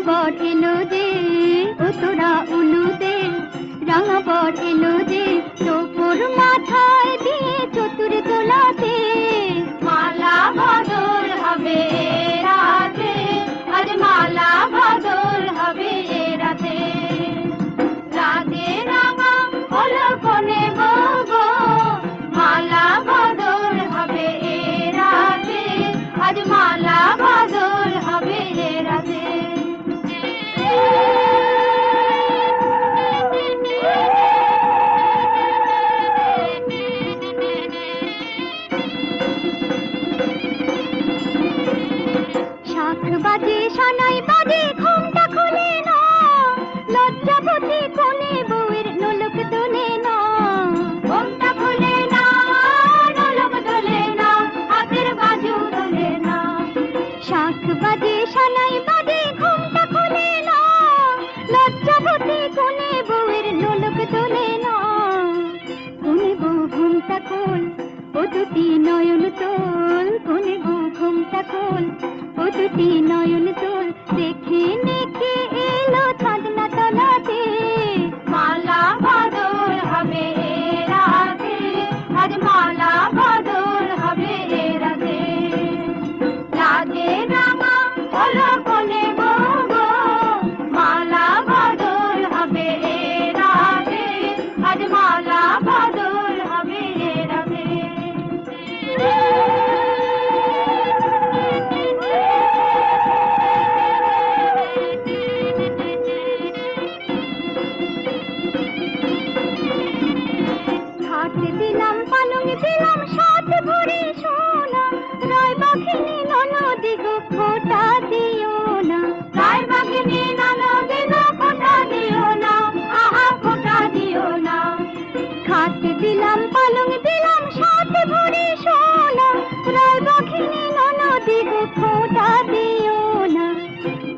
বট এলো যে উতরা উলুতে, রাঙা বট এলো যে তোপর মাথায় দিয়ে চতুর তোলাতে। মালা বদল হবে রাতে, আজ মালা বদল হবে রাতে। রাতে রাঙা হলো কোনে গো, মালা বদল হবে রাতে, আজ মালা বদল হবে রাতে। শাখ বাজে সানাই বাজে ঘুমটা খুলে না, লজ্জাবতী কোনে বউয়ের নোলক তোলে না। ঘুমটা খুলে না, নোলক তোলে না, হাতের বাজু তোলে না। শাখ বাজে সানাই বাজে ঘুমটা খুলে না, লজ্জাবতী কোনে বউয়ের নোলক তোলে না। কোনে বউ ঘুমটা খোল, ও দুটি নয়ন তোল, কোনে বউ ঘুমটা খোল, ও দুটি নয়ন তোল। দেখে নেকে এলো চাঁদনা তলাতে, মালা বদল হবে রাতে, আজ মালা বদল হবে রাতে। রাতে রাঙা হলো কোনে গো, মালা বদল হবে রাতে, আজ মালা বদল হবে রাতে। খাট দিলাম পালং দিলাম সাত ভরি সোনা, রায় বাঘিনী ননদি গো খোটা দিও না। রায় বাঘিনী ননদি গো খোটা দিও না, আহা খোটা দিও না। খাট দিলাম পালং দিলাম সাত ভরি সোনা, রায় বাঘিনী ননদি গো খোটা দিও না।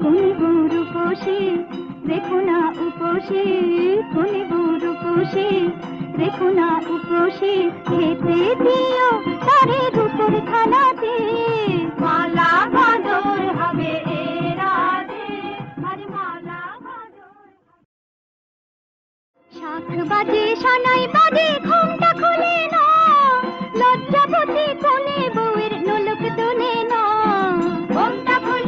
কোন গৌর উপসে দেখো না উপসে, কোন গৌর উপসে দেখো না উপসে, খেতে দিও তারে রূপর থালাতে। মালা বদল হবে রাতে, আজ মালা বদল। শাখ বাজে সানাই